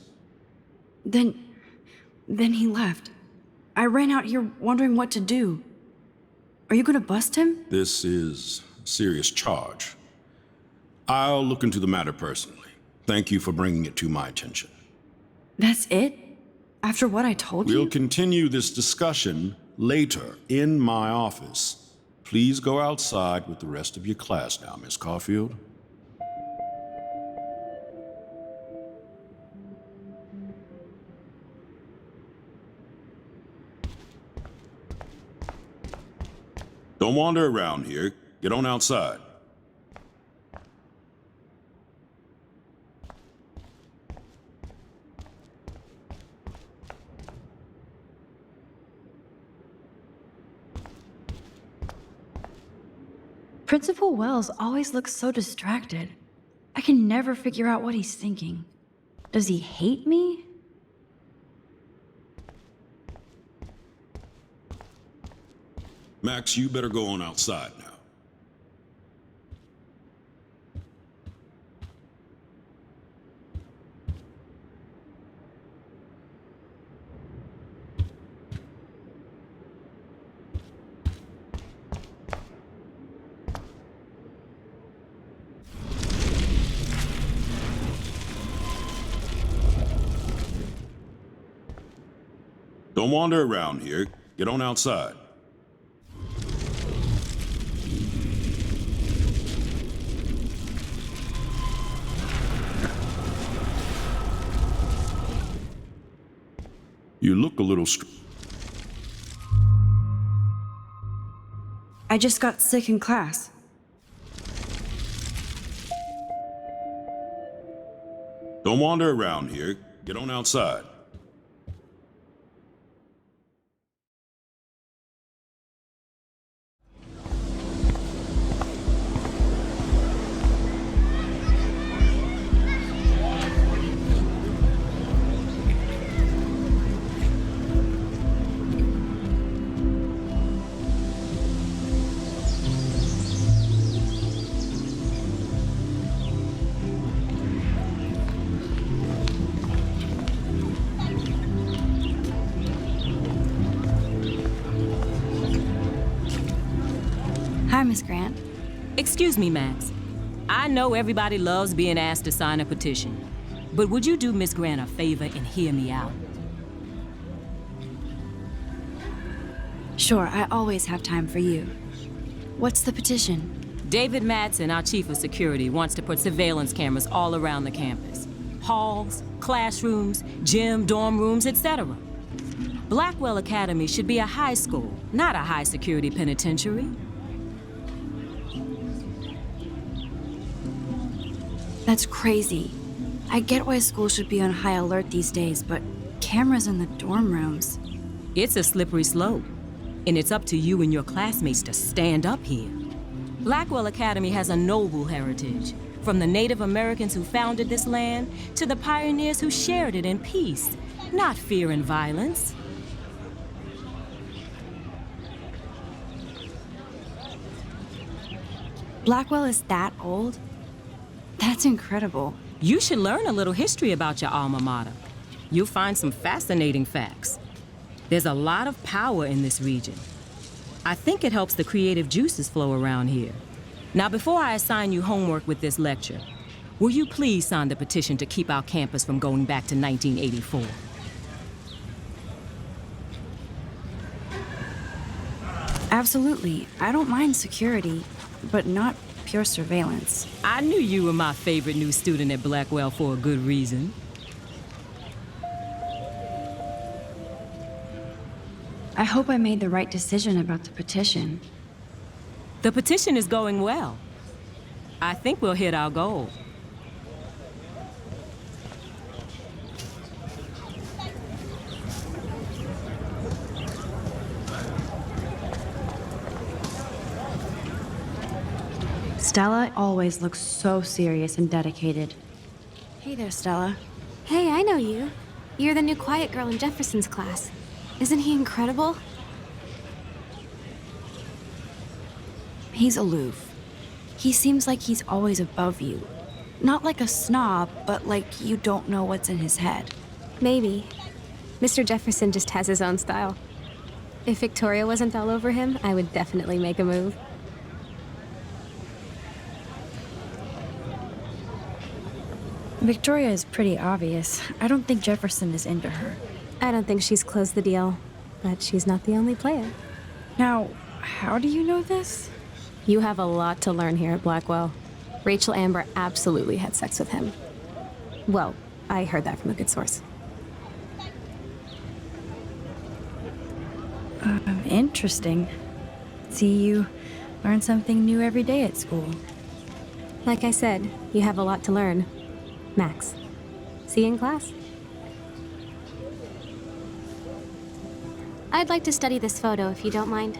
Then he left. I ran out here wondering what to do. Are you gonna bust him? This is a serious charge. I'll look into the matter personally. Thank you for bringing it to my attention. That's it? After what I told you? We'll continue this discussion later in my office. Please go outside with the rest of your class now, Miss Caulfield. Don't wander around here. Get on outside. Principal Wells always looks so distracted. I can never figure out what he's thinking. Does he hate me? Max, you better go on outside now. Don't wander around here. Get on outside. You look a little I just got sick in class. Don't wander around here. Get on outside. Hi, Miss Grant. Excuse me, Max. I know everybody loves being asked to sign a petition, but would you do Miss Grant a favor and hear me out? Sure, I always have time for you. What's the petition? David Madsen, our chief of security, wants to put surveillance cameras all around the campus. Halls, classrooms, gym, dorm rooms, etc. Blackwell Academy should be a high school, not a high-security penitentiary. That's crazy. I get why schools should be on high alert these days, but cameras in the dorm rooms. It's a slippery slope, and it's up to you and your classmates to stand up here. Blackwell Academy has a noble heritage, from the Native Americans who founded this land to the pioneers who shared it in peace, not fear and violence. Blackwell is that old? That's incredible. You should learn a little history about your alma mater. You'll find some fascinating facts. There's a lot of power in this region. I think it helps the creative juices flow around here. Now, before I assign you homework with this lecture, will you please sign the petition to keep our campus from going back to 1984? Absolutely. I don't mind security, but not pure surveillance. I knew you were my favorite new student at Blackwell for a good reason. I hope I made the right decision about the petition. The petition is going well. I think we'll hit our goal. Stella always looks so serious and dedicated. Hey there, Stella. Hey, I know you. You're the new quiet girl in Jefferson's class. Isn't he incredible? He's aloof. He seems like he's always above you. Not like a snob, but like you don't know what's in his head. Maybe. Mr. Jefferson just has his own style. If Victoria wasn't all over him, I would definitely make a move. Victoria is pretty obvious. I don't think Jefferson is into her. I don't think she's closed the deal, but she's not the only player. Now, how do you know this? You have a lot to learn here at Blackwell. Rachel Amber absolutely had sex with him. Well, I heard that from a good source. Interesting. See, you learn something new every day at school. Like I said, you have a lot to learn. Max, see you in class. I'd like to study this photo, if you don't mind.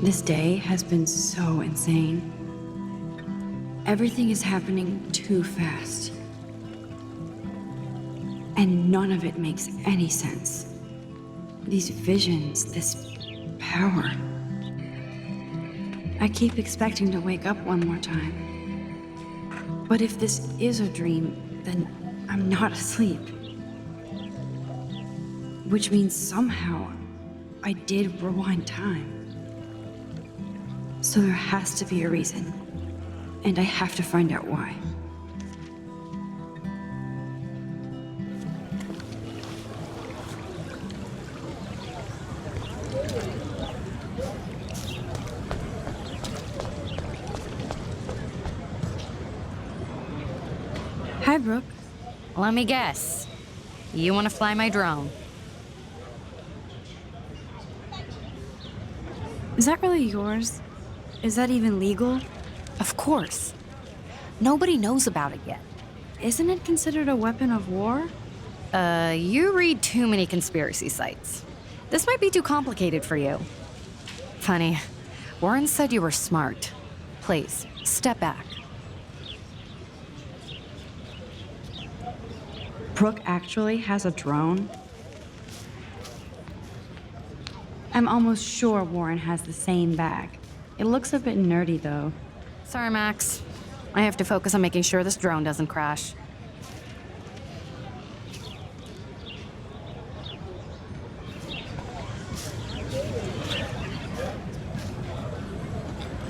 This day has been so insane. Everything is happening too fast. And none of it makes any sense. These visions, this power. I keep expecting to wake up one more time. But if this is a dream, then I'm not asleep. Which means somehow I did rewind time. So there has to be a reason. And I have to find out why. Hi, Brooke. Let me guess. You want to fly my drone? Is that really yours? Is that even legal? Of course. Nobody knows about it yet. Isn't it considered a weapon of war? You read too many conspiracy sites. This might be too complicated for you. Funny, Warren said you were smart. Please, step back. Brooke actually has a drone? I'm almost sure Warren has the same bag. It looks a bit nerdy, though. Sorry, Max. I have to focus on making sure this drone doesn't crash.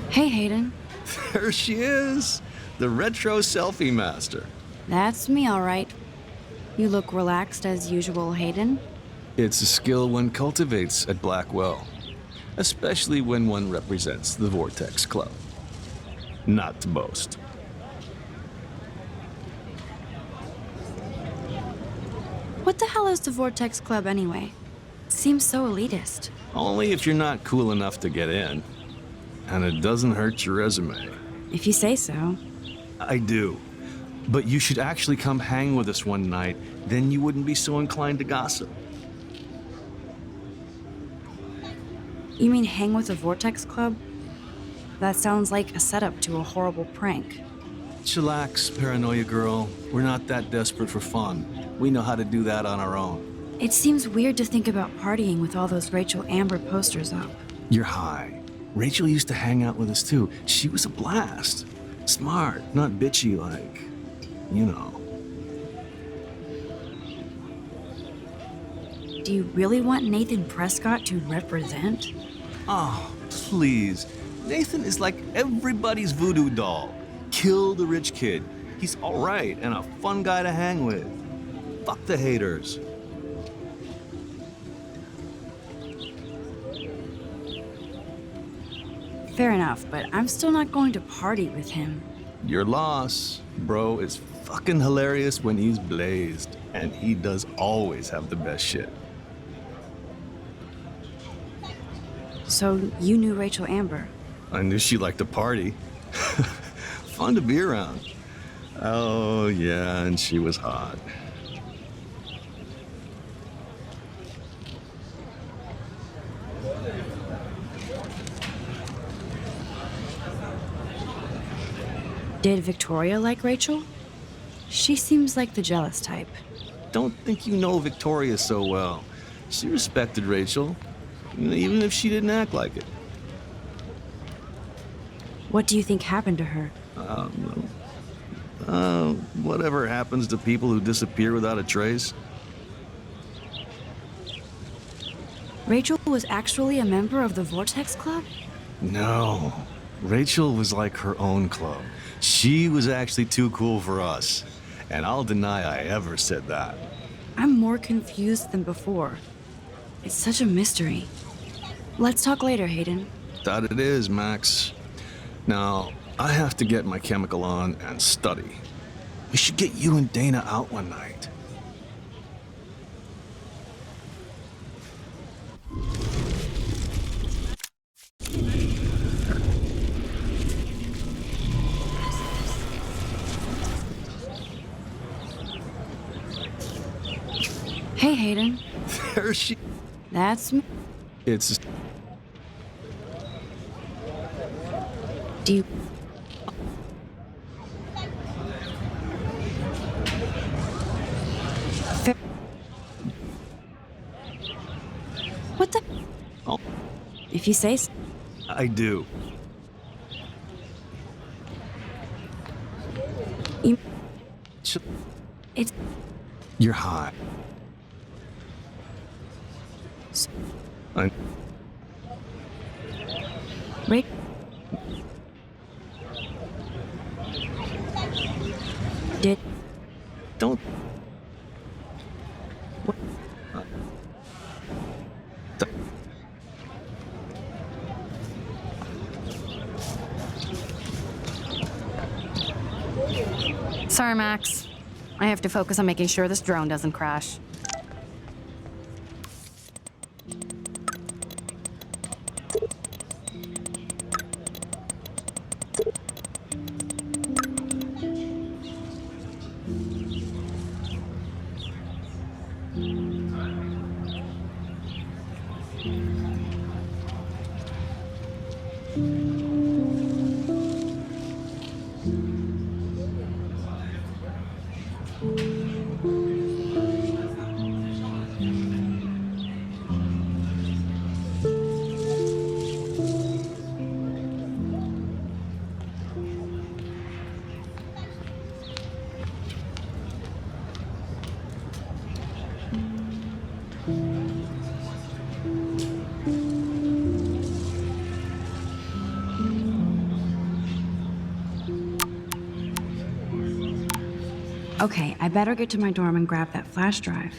Hey, Hayden. There she is, the retro selfie master. That's me, all right. You look relaxed as usual, Hayden. It's a skill one cultivates at Blackwell, especially when one represents the Vortex Club. Not to boast. What the hell is the Vortex Club anyway? Seems so elitist. Only if you're not cool enough to get in. And it doesn't hurt your resume. If you say so. I do. But you should actually come hang with us one night, then you wouldn't be so inclined to gossip. You mean hang with the Vortex Club? That sounds like a setup to a horrible prank. Chillax, paranoia girl. We're not that desperate for fun. We know how to do that on our own. It seems weird to think about partying with all those Rachel Amber posters up. You're high. Rachel used to hang out with us too. She was a blast. Smart, not bitchy like, you know. Do you really want Nathan Prescott to represent? Oh, please. Nathan is like everybody's voodoo doll. Kill the rich kid. He's all right and a fun guy to hang with. Fuck the haters. Fair enough, but I'm still not going to party with him. Your loss, bro, is fucking hilarious when he's blazed, and he does always have the best shit. So you knew Rachel Amber? I knew she liked to party. Fun to be around. Oh, yeah, and she was hot. Did Victoria like Rachel? She seems like the jealous type. Don't think you know Victoria so well. She respected Rachel, even if she didn't act like it. What do you think happened to her? Whatever happens to people who disappear without a trace. Rachel was actually a member of the Vortex Club? No. Rachel was like her own club. She was actually too cool for us. And I'll deny I ever said that. I'm more confused than before. It's such a mystery. Let's talk later, Hayden. That it is, Max. Now, I have to get my chemical on and study. We should get you and Dana out one night. Hey, Hayden. There she... That's me. It's... Do you... What the... Oh, If you say so. I do. You... Ch- It's... You're hot. I... Right... Did... Don't... What? Sorry, Max. I have to focus on making sure this drone doesn't crash. Okay, I better get to my dorm and grab that flash drive.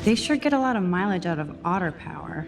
They sure get a lot of mileage out of otter power.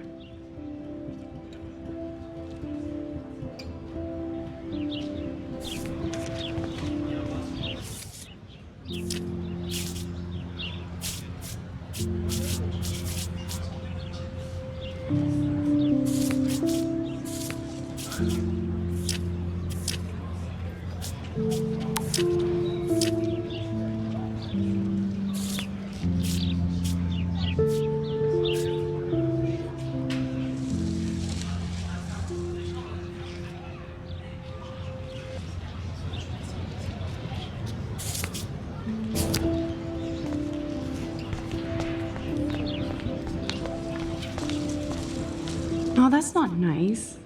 Oh, that's not nice.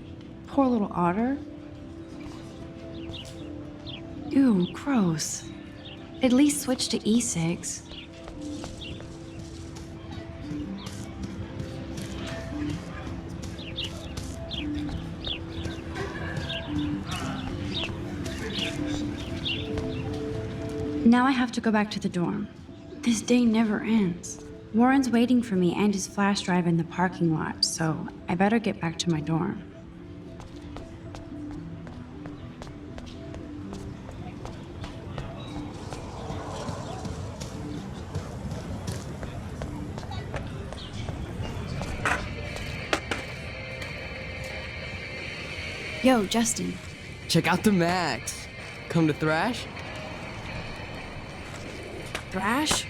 Poor little otter. Ew, gross. At least switch to e-cigs. Now I have to go back to the dorm. This day never ends. Warren's waiting for me and his flash drive in the parking lot, so I better get back to my dorm. Yo, Justin. Check out the Max. Come to thrash? Thrash?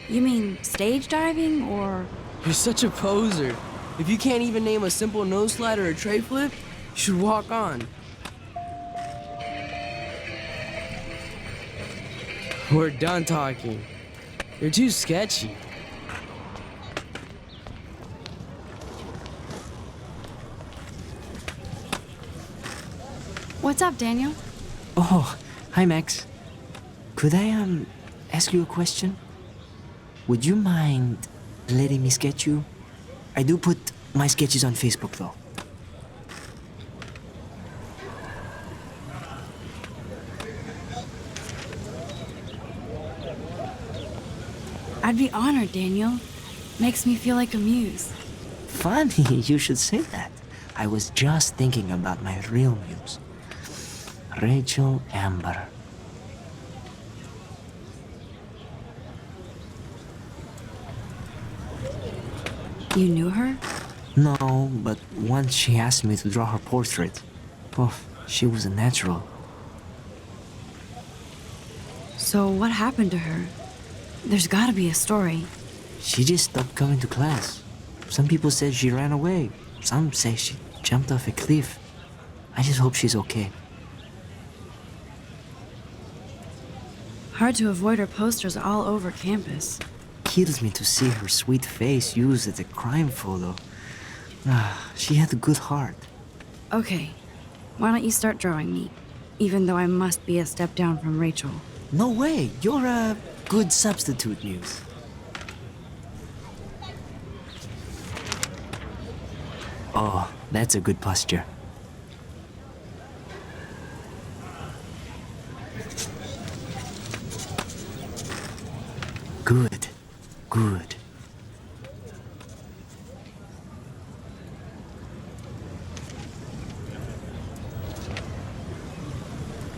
You mean stage diving, or...? You're such a poser. If you can't even name a simple nose slide or a tray flip, you should walk on. We're done talking. You're too sketchy. What's up, Daniel? Oh, hi, Max. Could I, ask you a question? Would you mind letting me sketch you? I do put my sketches on Facebook, though. I'd be honored, Daniel. Makes me feel like a muse. Funny you should say that. I was just thinking about my real muse. Rachel Amber. You knew her? No, but once she asked me to draw her portrait. Oh, she was a natural. So what happened to her? There's gotta be a story. She just stopped coming to class. Some people said she ran away. Some say she jumped off a cliff. I just hope she's okay. Hard to avoid her posters all over campus. Kills me to see her sweet face used as a crime photo. She had a good heart. Okay, why don't you start drawing me? Even though I must be a step down from Rachel. No way, you're a good substitute, Muse. Oh, that's a good posture. Good, good.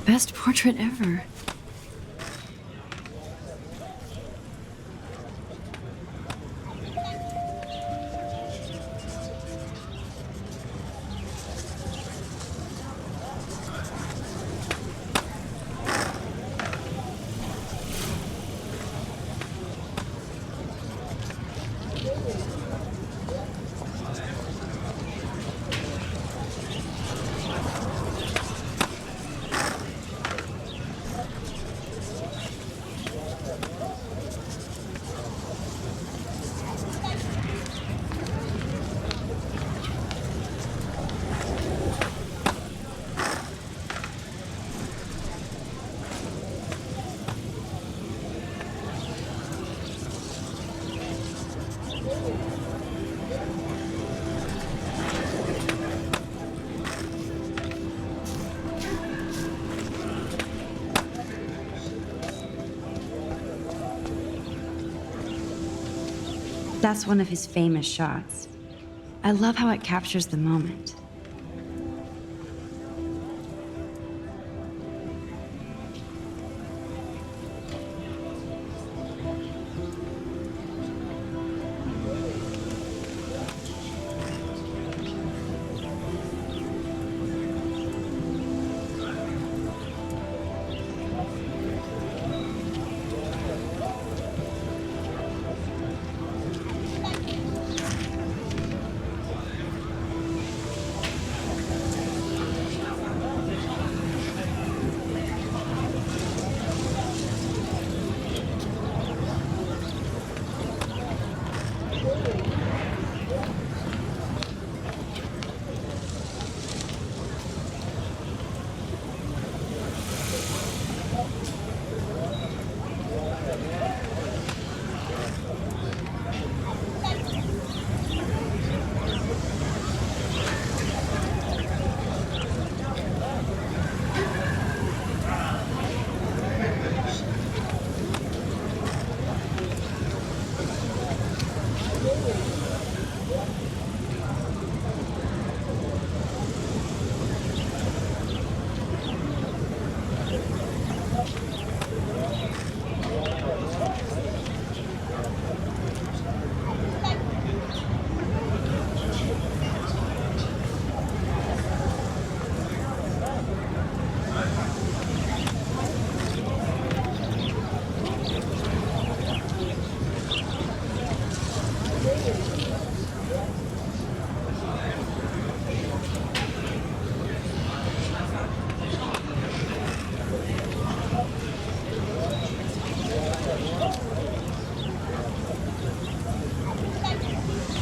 Best portrait ever. That's one of his famous shots. I love how it captures the moment.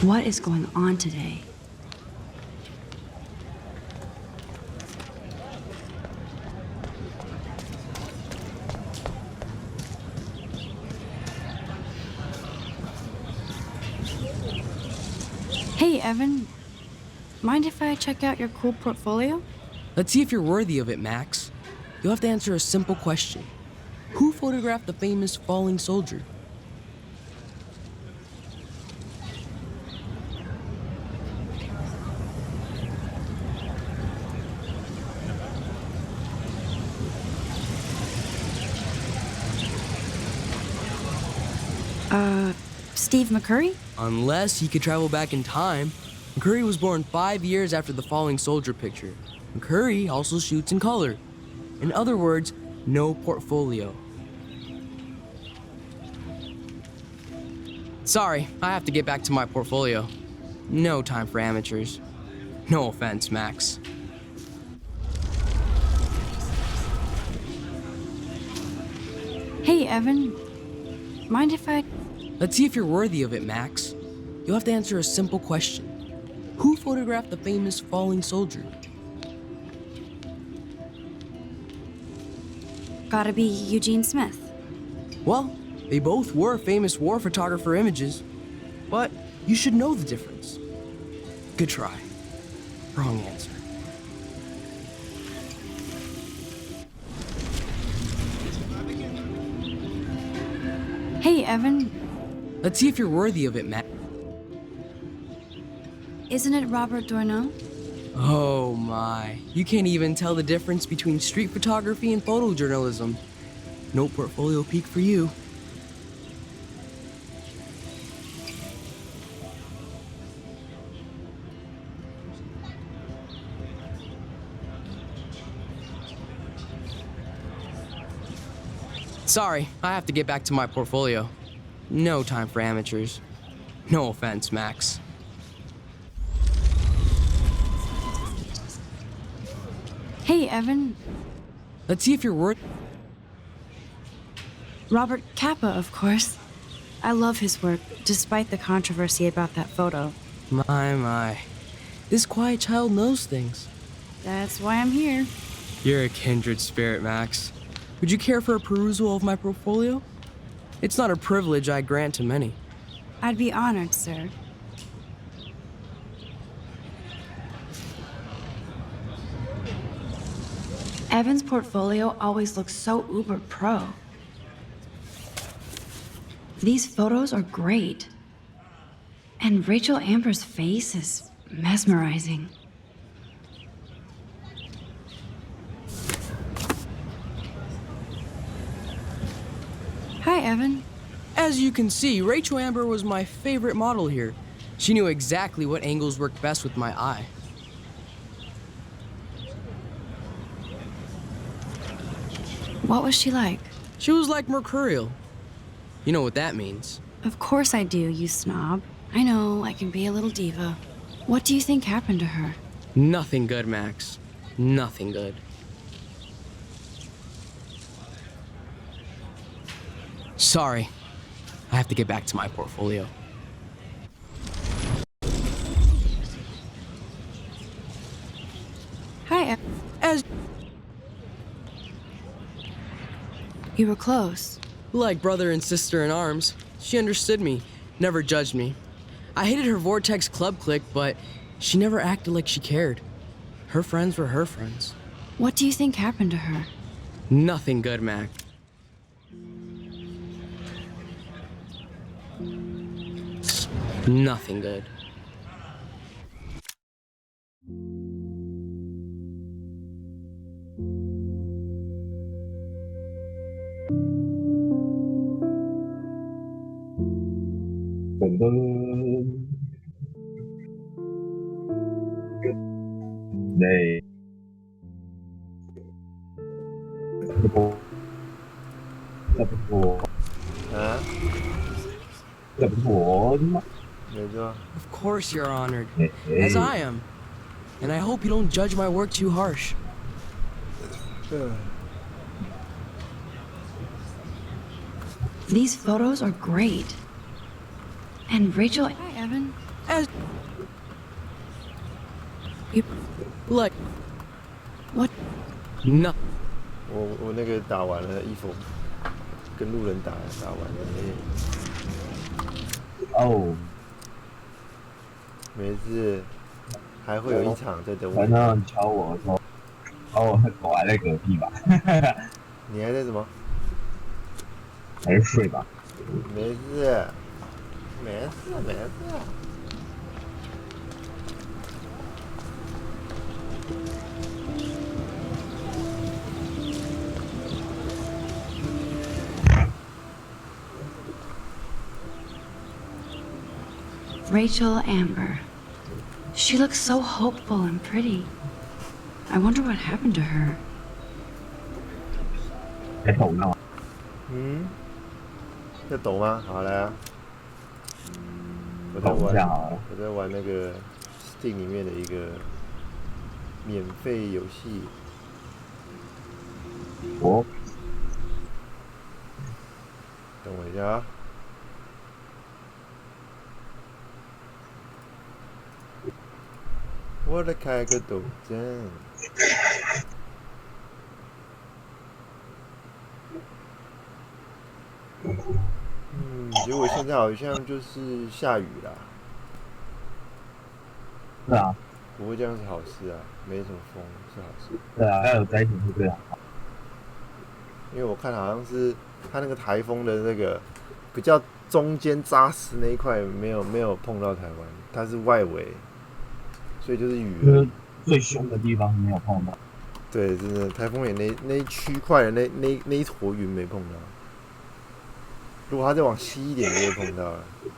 What is going on today? Hey, Evan. Mind if I check out your cool portfolio? Let's see if you're worthy of it, Max. You'll have to answer a simple question. Who photographed the famous falling soldier? Steve McCurry? Unless he could travel back in time. McCurry was born 5 years after the falling soldier picture. McCurry also shoots in color. In other words, no portfolio. Sorry, I have to get back to my portfolio. No time for amateurs. No offense, Max. Hey, Evan. Mind if I... Let's see if you're worthy of it, Max. You'll have to answer a simple question. Who photographed the famous falling soldier? Gotta be Eugene Smith. Well, they both were famous war photographer images, but you should know the difference. Good try. Wrong answer. Hey, Evan. Let's see if you're worthy of it, Matt. Isn't it Robert Doisneau? Oh my. You can't even tell the difference between street photography and photojournalism. No portfolio peak for you. Sorry, I have to get back to my portfolio. No time for amateurs. No offense, Max. Hey, Evan. Let's see if you're worth... Robert Capa, of course. I love his work, despite the controversy about that photo. My. This quiet child knows things. That's why I'm here. You're a kindred spirit, Max. Would you care for a perusal of my portfolio? It's not a privilege I grant to many. I'd be honored, sir. Evan's portfolio always looks so uber pro. These photos are great. And Rachel Amber's face is mesmerizing. Hi, Evan. As you can see, Rachel Amber was my favorite model here. She knew exactly what angles worked best with my eye. What was she like? She was like mercurial. You know what that means. Of course I do, you snob. I know, I can be a little diva. What do you think happened to her? Nothing good, Max. Nothing good. Sorry. I have to get back to my portfolio. Hi, As you were close. like brother and sister in arms, she understood me, never judged me. I hated her Vortex Club clique, but she never acted like she cared. Her friends were her friends. What do you think happened to her? Nothing good, Mac. Nothing good. 네. 这不是我啊？这不是我的吗？没错。 Of course you're honored, as I am. And I hope you don't judge my work too harsh. These photos are great. And Rachel. Hi, Evan. As you like what? No. 我那个打完了，衣服跟路人打完了。哦，没事，还会有一场在等我。晚上敲我的时候，哦，狗还在隔壁吧？你还在什么？还是睡吧？没事，没事，没事。Rachel Amber. She looks so hopeful and pretty. I wonder what happened to her. 在抖呢。嗯，要抖吗？好来啊！我在玩那个 Steam 里面的一个免费游戏。哦。等我一下啊！我来开个抖音。结果现在好像就是下雨啦。是啊。不过这样是好事啊，没什么风是好事。对啊，要有灾情是最好。因为我看好像是它那个台风的那个比较中间扎实那一块没有碰到台湾，它是外围，所以就是雨。就是最凶的地方没有碰到。对，真的台风眼那一区块的那一坨云没碰到。如果它再往西一点就会碰到了，就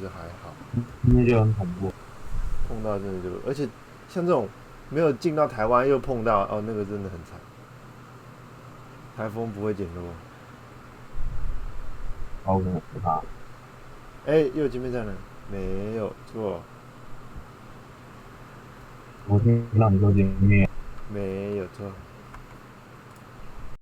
是还好。那就很恐怖。碰到真的就，而且像这种没有进到台湾又碰到，哦，那个真的很惨。台风不会减弱。好可怕。哎，又有晶片站了，没有错。我听让你说晶片。没有错。